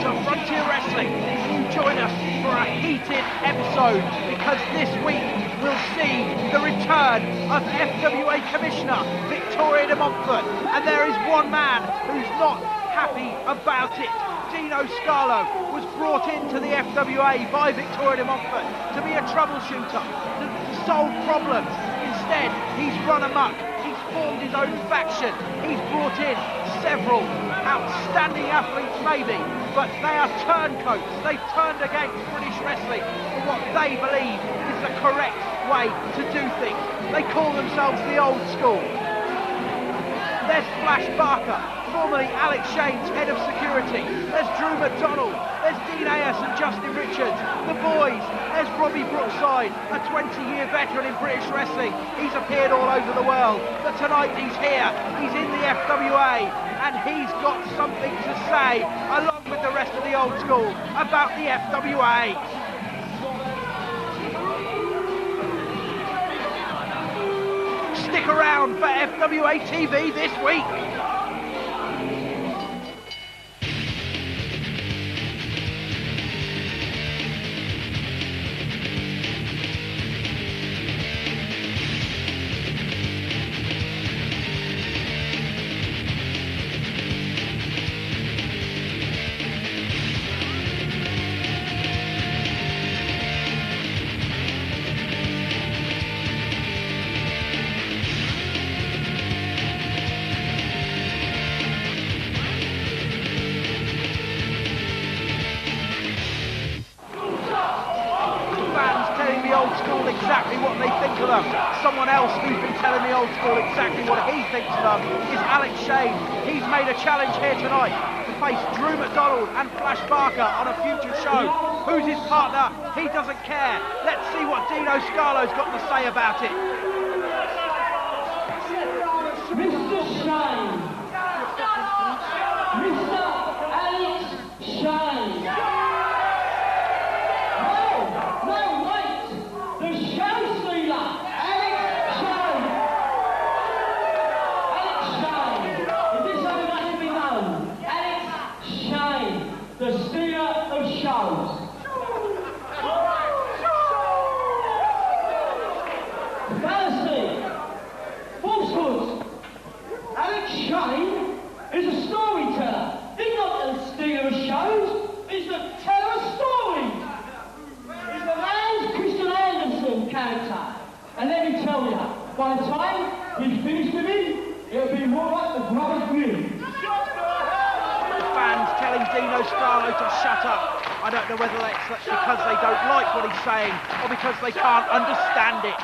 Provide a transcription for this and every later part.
to Frontier Wrestling. You join us for a heated episode because this week we'll see the return of FWA Commissioner Victoria de Montfort, and there is one man who's not happy about it. Dino Scarlo was brought into the FWA by Victoria de Montfort to be a troubleshooter, to solve problems. Instead, he's run amok. He's formed his own faction. He's brought in several outstanding athletes maybe, but they are turncoats. They've turned against British wrestling for what they believe is the correct way to do things. They call themselves the old school. There's Flash Barker, formerly Alex Shane's head of security. There's Drew McDonald. There's Dean Ayers and Justin Richards. The boys. There's Robbie Brookside, a 20-year veteran in British wrestling. He's appeared all over the world, but tonight he's here. He's in the FWA, and he's got something to say, along with the rest of the old school, about the FWA. Stick around for FWA TV this week. Exactly what they think of them. Someone else who's been telling the old school exactly what he thinks of them is Alex Shane. He's made a challenge here tonight to face Drew McDonald and Flash Barker on a future show. Who's his partner? He doesn't care. Let's see what Dino Scarlo's got to say about it. Mr. Shane. Mr. Alex Shane. Is a storyteller. He's not a stealer of shows, he's the teller of stories. He's the man's Christian Anderson character. And let me tell you, by the time we finish with him, it'll be more like the Brothers Grimm. Fans telling Dino Scarlo to shut up. I don't know whether that's because they don't like what he's saying or because they can't understand it.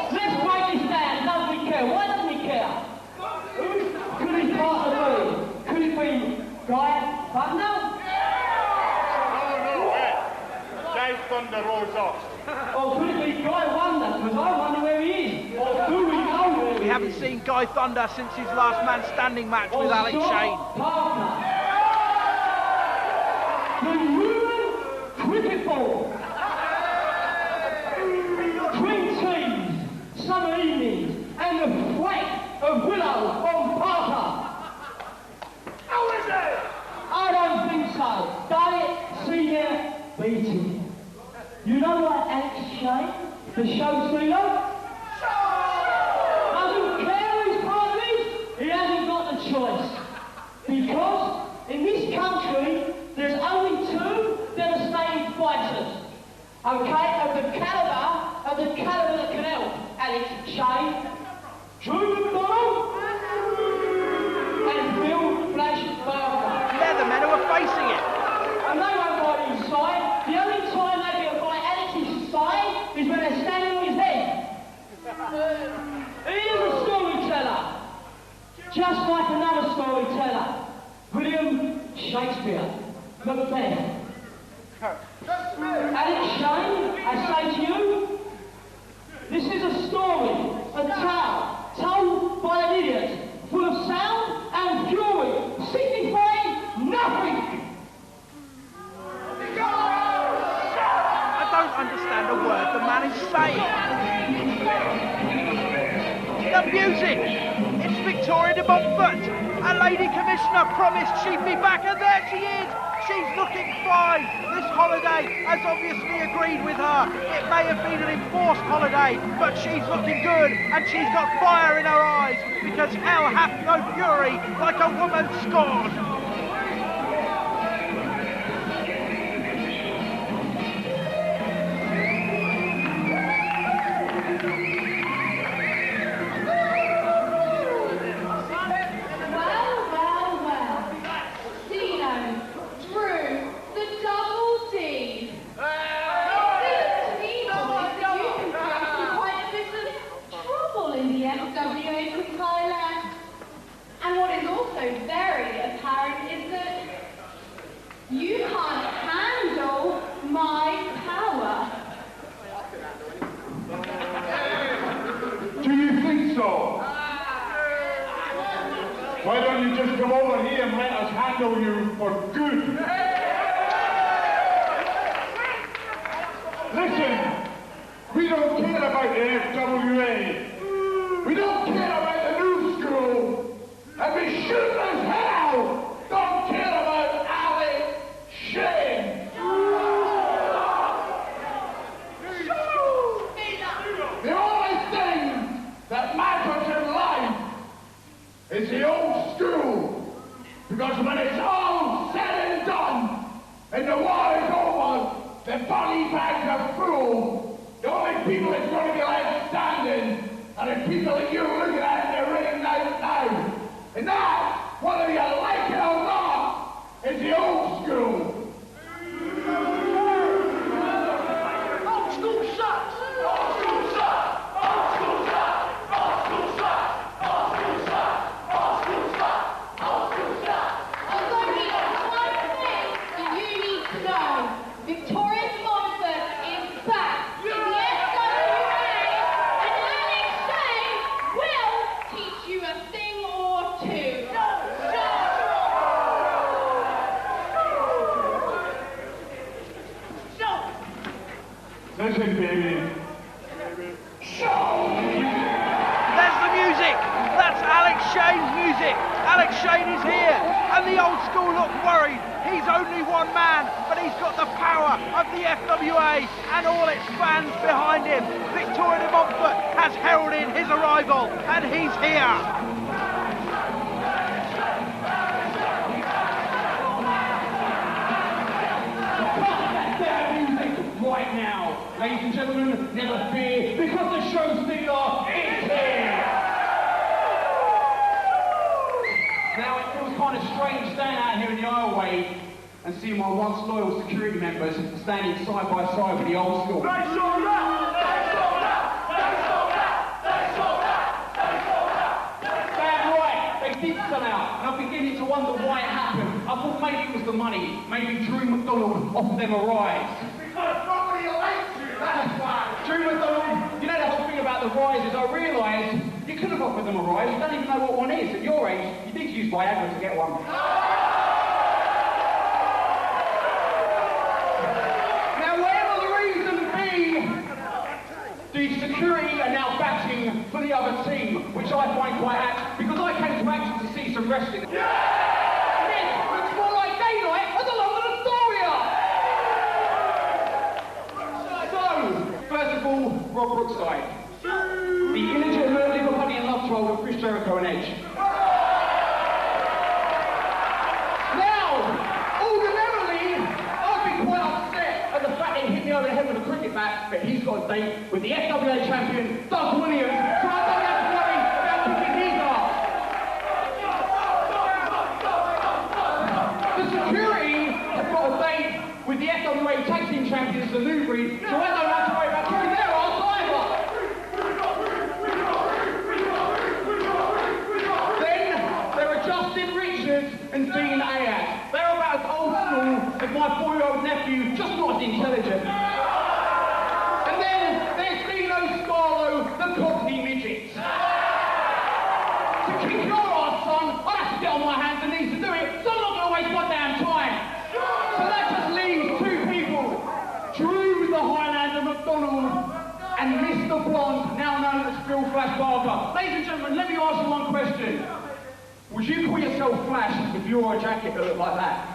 Let's break this down. Doesn't he care? Why doesn't he care? Could his partner be? Could it be Guy Thunder? Guy Thunder rolls off. Or could it be Guy Wonder? Because I wonder where he is. Or do we know where he is? We haven't seen Guy Thunder since his last man standing match with Alex Shane. Partner. The Human Cricket Ball. Summer evenings, and the flight of Willow on Parker. How is it? I don't think so. Diet Senior beating. You know what, Alex Shane, the show stealer? Doesn't care who his partner is, he hasn't got the choice. Because in this country, there's only two devastating fighters. Okay, of the caliber that can help Alex Shane, Drew McDonald, and Phil Flash Barker. They're the men who are facing it. And they won't fight his side. The only time they get to fight Alex's side is when they're standing on his head. He is a storyteller, just like another storyteller, William Shakespeare, Macbeth. Alex Shane, I say to you, this is a story, a tale, told by an idiot, full of sound and fury, signifying nothing. saying. The music. It's Victoria de Montfort. A lady commissioner promised she'd be back, and there she is. She's looking fine. This holiday has obviously agreed with her. It may have been an enforced holiday, but she's looking good, and she's got fire in her eyes, because hell hath no fury like a woman scorned. FWA from Thailand. And what is also very apparent is that you can't handle my power. Do you think so? Why don't you just come over here and let us handle you for good? Listen, we don't care about the FWA. We don't care about the new school. And we sure as hell don't care about Alex Shane. The only thing that matters in life is the old school. Because when it's all said and done, and the war is over, the body bags are full, the only people that's going to be left standing are the people that you're looking at in the ring right now. And that, whether you like it or not, is the old school. Old school sucks! Old school sucks! Old school sucks! Old school sucks! Old school sucks! Old school sucks! Old school sucks! There's only one thing that you need to know. Victoria de Montfort is back in the FWA, and Alex Shane will teach you a thing or two. Listen, baby. There's the music. That's Alex Shane's music. Alex Shane is here, and the old school look worried. He's only one man, but he's got the power of the FWA and all its fans behind him. Victoria de Montfort has heralded his arrival, and he's here. Right now, ladies and gentlemen, never fear, because the show stealer is here! Now, it feels kind of strange standing out here in the aisleway and seeing my once loyal security members standing side by side with the old school. They sold out! They sold out! They sold out! They sold out! They sold out! Damn right, they did sell out, and I'm beginning to wonder why it happened. I thought maybe it was the money, maybe Drew McDonald offered them a rise. Because nobody likes you, that's why! Drew McDonald, you know the whole thing about the rises, I realised you could have offered them a rise, you don't even know what one is. At your age, you did use Viagra to get one. Now, whatever the reason be, the security are now batting for the other team, which I find quite apt, because I came to action to see some wrestling. This looks more like daylight at the London Astoria! So, first of all, Rob Brookside. The illegitimate Liverpudlian love child of Chris Jericho and Edge. Now, ordinarily, I'd be quite upset at the fact that he hit me over the head with a cricket bat, but he's got a date with the FWA champion, Doug Williams, so I don't have to worry about kicking his ass. The security have got a date with the FWA tag team champions, the New Breed, so I don't have to worry about kicking their ass either. Justin Richards and Dean Ayat. They're about as old school as my 4-year-old nephew, just not as intelligent. And then there's Dino Scarlo, the Cockney midget. To kick your ass, son, I'd have to get on my hands and knees to do it, so I'm not going to waste my damn time. So that just leaves two people, Drew the Highlander McDonald and Flash Barker. Ladies and gentlemen, let me ask you one question. Would you call yourself Flash if you wore a jacket that looked like that?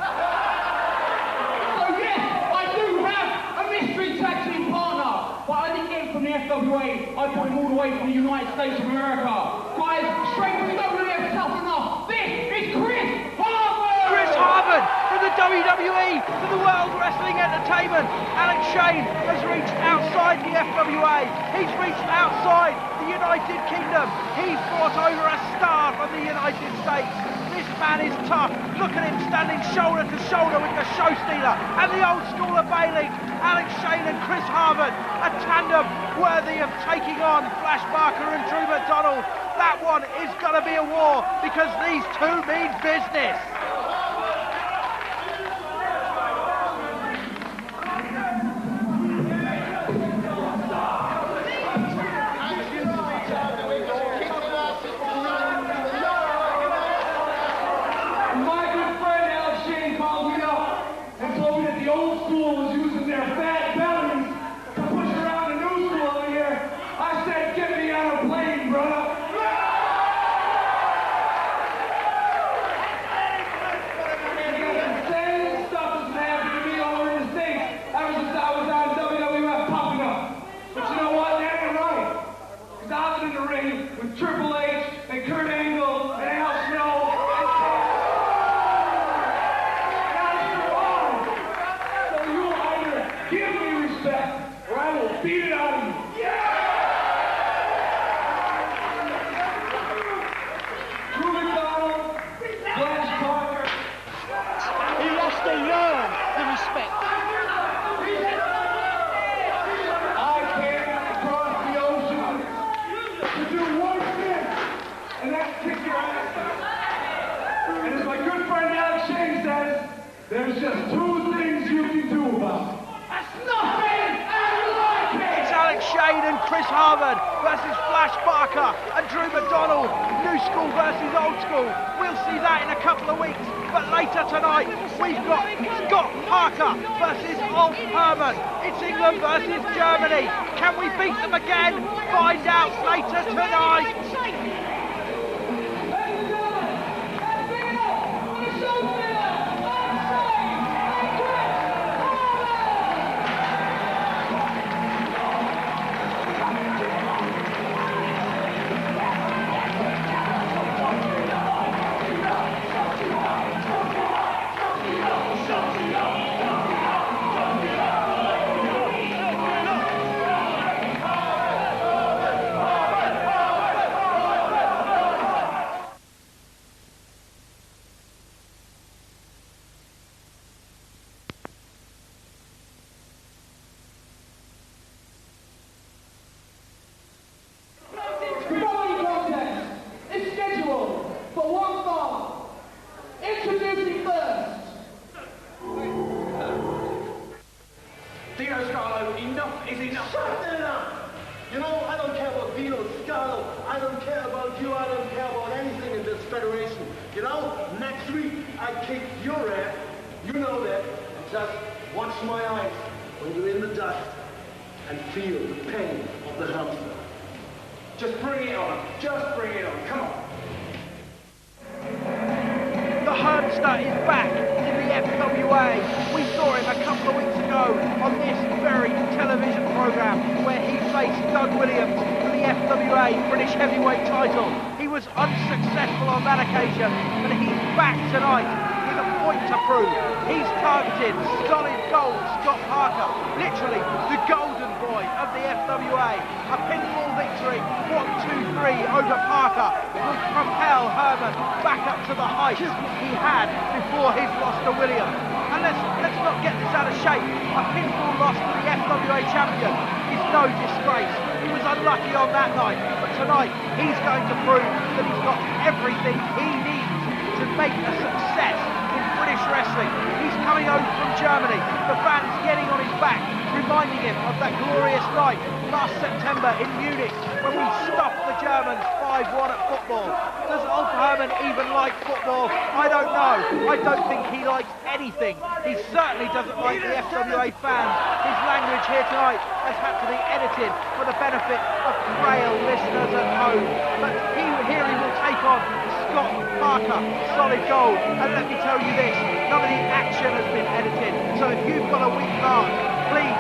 So yes, I do have a mystery tag team partner, but I didn't get him from the FWA. I brought him all the way from the United States of America. Guys, straight from WWF Tough Enough. This is Chris Hermann! Chris Hermann from the WWE to the World Wrestling Entertainment. Alex Shane has reached outside the FWA. He's reached outside the United Kingdom. He's brought over a star from the United States. This man is tough. Look at him standing shoulder to shoulder with the show stealer and the old school of Bailey. Alex Shane and Chris Hermann, a tandem worthy of taking on Flash Barker and Drew McDonald. That one is going to be a war because these two mean business. There's just two things you can do about it. That's nothing! I like it! It's Alex Shane and Chris Hermann versus Flash Barker and Drew McDonald. New school versus old school. We'll see that in a couple of weeks. But later tonight, we've got Scott Parker versus Old Herman. It's England versus Germany. Can we beat them again? Find out later tonight. Enough is enough. Shut it up! You know, I don't care about Vino Scalo. I don't care about you. I don't care about anything in this federation. You know, next week I kick your ass. You know that. And just watch my eyes when you're in the dust and feel the pain of the hamster. Just bring it on. Just bring it on. Come on. The Hamster is back in the FWA. We saw him a couple of weeks ago on this very television programme where he faced Doug Williams for the FWA British Heavyweight title. He was unsuccessful on that occasion, but he's back tonight with a point to prove. He's targeted solid gold Scott Parker, literally the golden boy of the FWA. A pinfall victory, 1-2-3 over Parker will propel Herman back up to the heights he had before his loss to Williams. And let's not get this out of shape. A pinfall loss to the FWA champion is no disgrace. He was unlucky on that night, but tonight he's going to prove that he's got everything he needs to make a success in British wrestling. He's coming coming over from Germany. The fans getting on his back, reminding him of that glorious night last September in Munich when we stuffed the Germans 5-1 at football. Does Ulf Hermann even like football? I don't know. I don't think he likes anything. He certainly doesn't like the FWA fans. His language here tonight has had to be edited for the benefit of frail listeners at home. But here he will take on Scott Parker, solid goal. And let me tell you this, none of the action has been edited. So if you've got a weak heart, please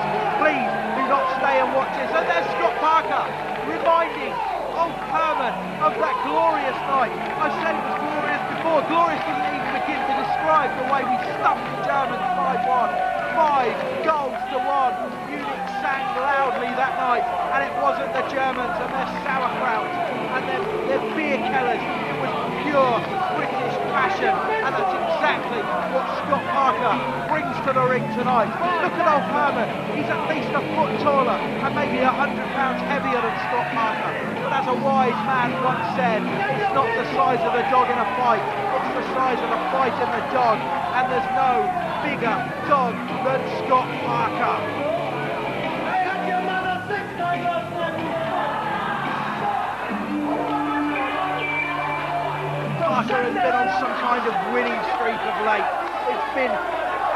do not stay and watch this. And there's Scott Parker reminding Ulf Hermann of that glorious night. I said it was glorious before. Glorious doesn't even begin to describe the way we stuffed the Germans 5-1. 5 goals to 1. Munich sang loudly that night, and it wasn't the Germans and their sauerkraut and their beer kellers. It was pure British passion, and that's exactly what Scott Parker brings to the ring tonight. Look at Ulf Hermann. He's at least a foot taller and maybe 100 pounds heavier than Scott Parker. But as a wise man once said, it's not the size of the dog in a fight, it's the size of the fight in the dog. And there's no bigger dog than Scott Parker. Parker has been on some kind of winning streak of late. It's been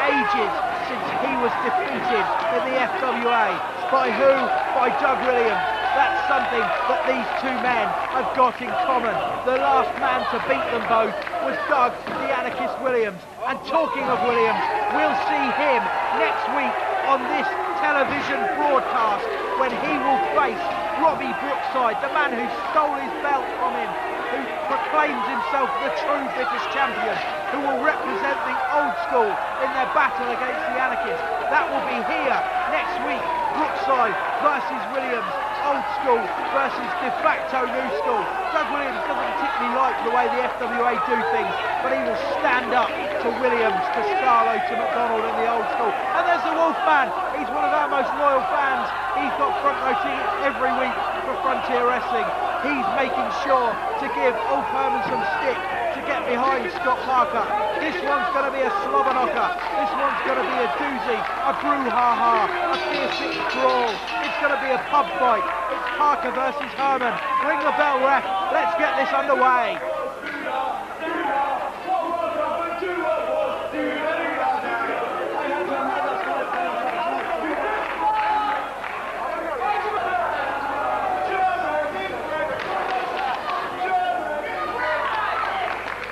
ages since he was defeated in the FWA. By who? By Doug Williams. That's something that these two men have got in common. The last man to beat them both was Doug the Anarchist Williams. And talking of Williams, we'll see him next week on this television broadcast when he will face Robbie Brookside, the man who stole his belt from him, who proclaims himself the true British champion, who will represent the old school in their battle against the anarchists. That will be here next week. Brookside versus Williams, old school versus de facto new school. Doug Williams doesn't particularly like the way the FWA do things, but he will stand up to Williams, to Scarlo, to McDonald in the old school. And there's the Wolfman. He's one of our most loyal fans. He's got front row tickets every week for Frontier Wrestling. He's making sure to give Ulf Hermann some stick to get behind Scott Parker. This one's going to be a slobber knocker. This one's going to be a doozy, a brouhaha, a fierce brawl. It's going to be a pub fight. It's Parker versus Hermann. Ring the bell, ref. Let's get this underway.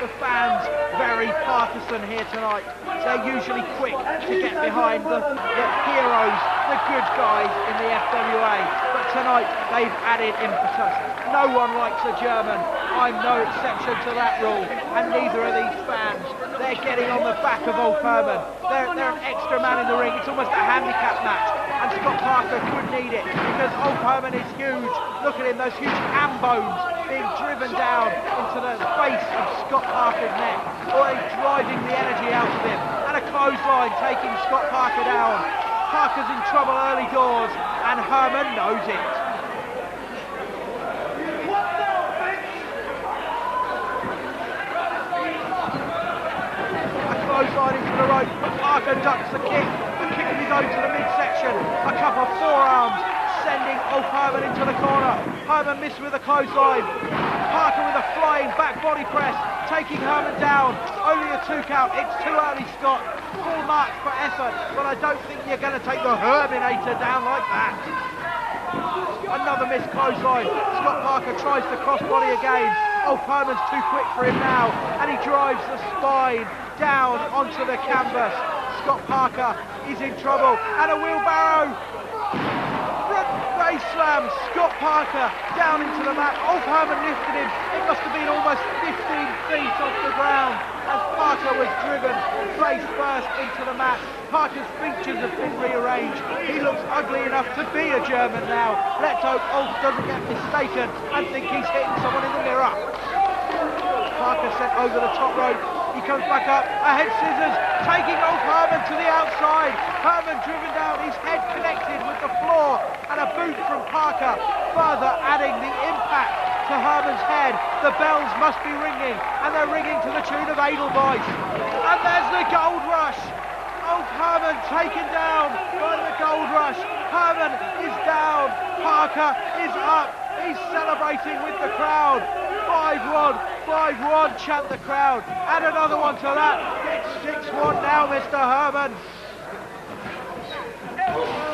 The fans very partisan here tonight. They're usually quick to get behind the heroes, the good guys in the FWA. But tonight they've added impetus. No one likes a German. I'm no exception to that rule, and neither are these fans. They're getting on the back of Ulf Hermann. They're an extra man in the ring. It's almost a handicap match, and Scott Parker could need it because Ulf Hermann is huge. Look at him, those huge ham bones being driven down into the face of Scott Parker's neck. Or he's driving the energy out of him. And a clothesline taking Scott Parker down. Parker's in trouble early doors, and Hermann knows it. A clothesline into the rope, but Parker ducks the kick. The kick of his own to the midsection. A couple of forearms, sending Ulf Hermann into the corner. Hermann missed with a clothesline. Parker with a flying back body press, taking Hermann down. Only a 2 count. It's too early, Scott. Full marks for effort, but I don't think you're going to take the Herminator down like that. Another missed clothesline. Scott Parker tries the crossbody again. Ulf Hermann's too quick for him now, and he drives the spine down onto the canvas. Scott Parker is in trouble, and a wheelbarrow. Face slam, Scott Parker down into the mat. Ulf Hermann lifted him. It must have been almost 15 feet off the ground as Parker was driven face first into the mat. Parker's features have been rearranged. He looks ugly enough to be a German now. Let's hope Ulf doesn't get mistaken and think he's hitting someone in the mirror. Parker sent over the top rope. He comes back up, a head scissors, taking Ulf Hermann to the outside. Hermann driven down, his head connected with the floor, and a boot from Parker, further adding the impact to Hermann's head. The bells must be ringing, and they're ringing to the tune of Edelweiss. And there's the gold rush. taken down by the Gold Rush. Hermann is down. Parker is up. He's celebrating with the crowd. 5-1, 5-1, chant the crowd. Add another one to that. It's 6-1 now, Mr. Hermann.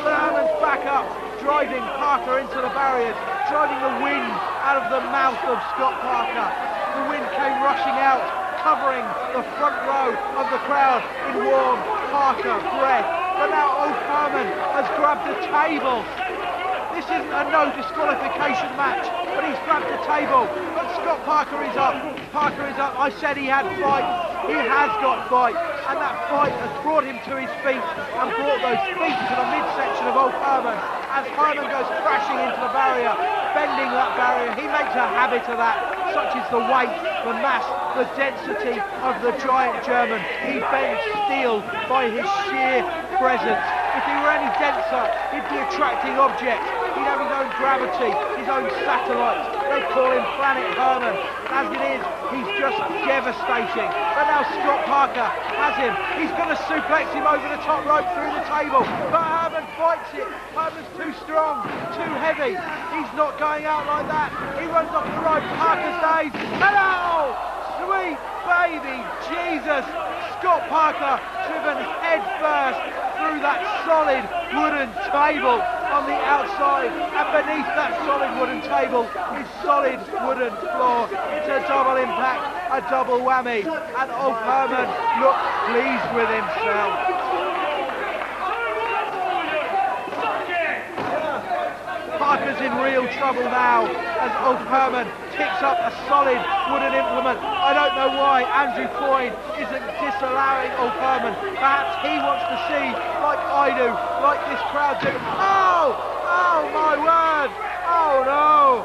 Hermann's back up, driving Parker into the barriers, driving the wind out of the mouth of Scott Parker. The wind came rushing out, covering the front row of the crowd in warm Parker breath. But now old Hermann has grabbed a table. This isn't a no disqualification match, but he's grabbed the table. But Scott Parker is up. Parker is up. I said he had fight. He has got fight. And that fight has brought him to his feet and brought those feet to the midsection of old Hermann. As Hermann goes crashing into the barrier, bending that barrier, he makes a habit of that, such is the weight, the mass, the density of the giant German. He bends steel by his sheer presence. If he were any denser, he'd be attracting objects. He'd have his own gravity, his own satellites. They call him Planet Hermann. As it is, he's just devastating. But now Scott Parker has him. He's going to suplex him over the top rope through the table. But Hermann fights it. Hermann's too strong, too heavy. He's not going out like that. He runs off the rope. Parker stays. Hello! Sweet baby Jesus! Scott Parker driven head first through that solid wooden table on the outside, and beneath that solid wooden table is solid wooden floor. It's a double impact, a double whammy, and old Hermann looks pleased with himself. Parker's in real trouble now as old Hermann picks up a solid wooden implement. I don't know why Andrew Coyne isn't disallowing old Hermann. Perhaps he wants to see, like I do, like this crowd do. Oh! Oh my word! Oh no!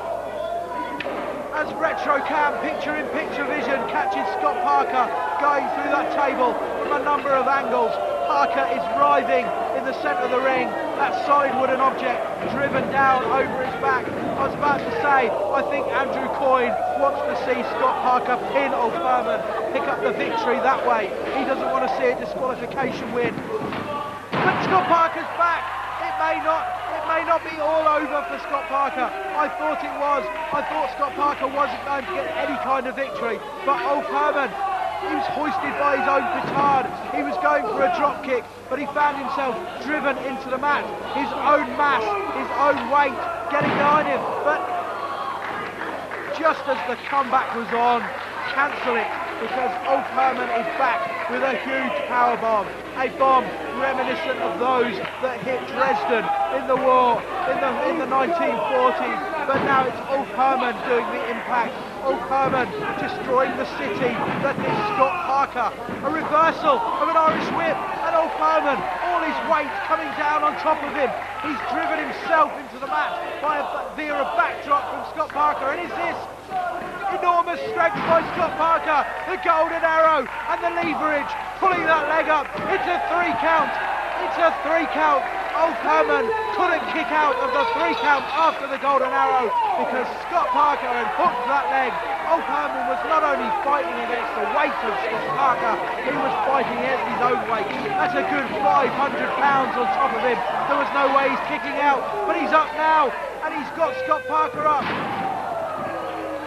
As Retrocam picture-in-picture vision catches Scott Parker going through that table from a number of angles. Parker is writhing in the centre of the ring, that solid wooden object driven down over his back. I was about to say, I think Andrew Coyne wants to see Scott Parker pin old Hermann, pick up the victory that way. He doesn't want to see a disqualification win. But Scott Parker's back. It may not be all over for Scott Parker. I thought it was. I thought Scott Parker wasn't going to get any kind of victory. But old Hermann, he was hoisted by his own petard. He was going for a drop kick, but he found himself driven into the mat. His own mass, his own weight getting behind him. But just as the comeback was on, cancel it, because old Hermann is back with a huge power bomb. A bomb reminiscent of those that hit Dresden in the war in the 1940s. But now it's old Hermann doing the impact. Old Hermann destroying the city that is Scott Parker. A reversal of an Irish whip, and old Hermann, all his weight coming down on top of him. He's driven himself into the mat via a backdrop from Scott Parker. And is this enormous strength by Scott Parker? The golden arrow and the leverage, pulling that leg up. It's a 3 count. It's a 3 count. Old Hermann couldn't kick out of the 3 count after the golden arrow because Scott Parker had hooked that leg. Old Hermann was not only fighting against the weight of Scott Parker, he was fighting against his own weight. That's a good 500 pounds on top of him. There was no way he's kicking out, but he's up now, and he's got Scott Parker up.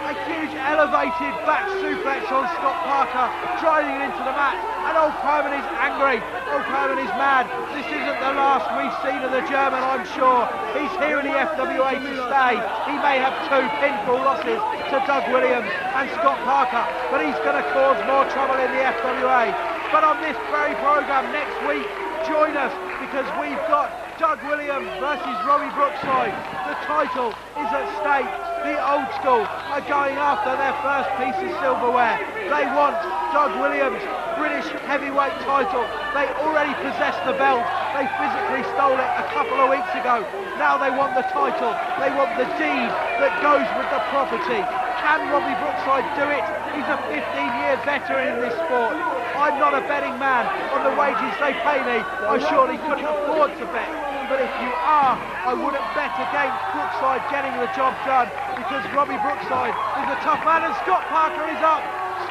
A huge elevated back suplex on Scott Parker, driving it into the mat, and old Hermann is angry. Old Hermann is mad. This isn't the last we've seen of the German, I'm sure. He's here in the FWA to stay. He may have 2 pinfall losses to Doug Williams and Scott Parker, but he's going to cause more trouble in the FWA. But on this very programme next week, join us, because we've got Doug Williams versus Robbie Brookside. The title is at stake. The old school are going after their first piece of silverware. They want Doug Williams' British heavyweight title. They already possess the belt. They physically stole it a couple of weeks ago. Now they want the title. They want the deed that goes with the property. Can Robbie Brookside do it? He's a 15-year veteran in this sport. I'm not a betting man. On the wages they pay me, I surely couldn't afford to bet. But if you are, I wouldn't bet against Brookside getting the job done, because Robbie Brookside is a tough man, and Scott Parker is up.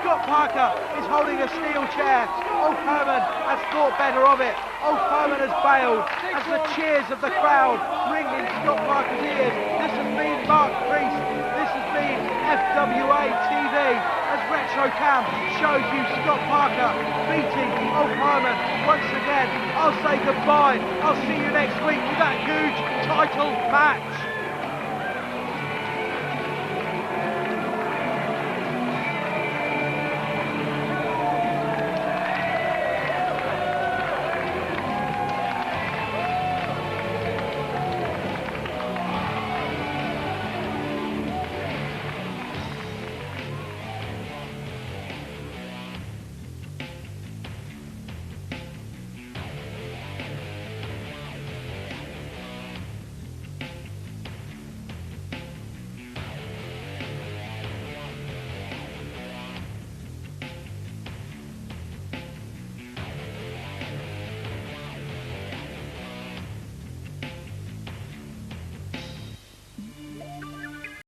Scott Parker is holding a steel chair. Old Hermann has thought better of it. Old Hermann has bailed as the cheers of the crowd ring in Scott Parker's ears. This has been Mark Priest. This has been FWA TV as RetroCam shows you Scott Parker beating Old Hermann once again. I'll say goodbye. I'll see you next week with that huge title match.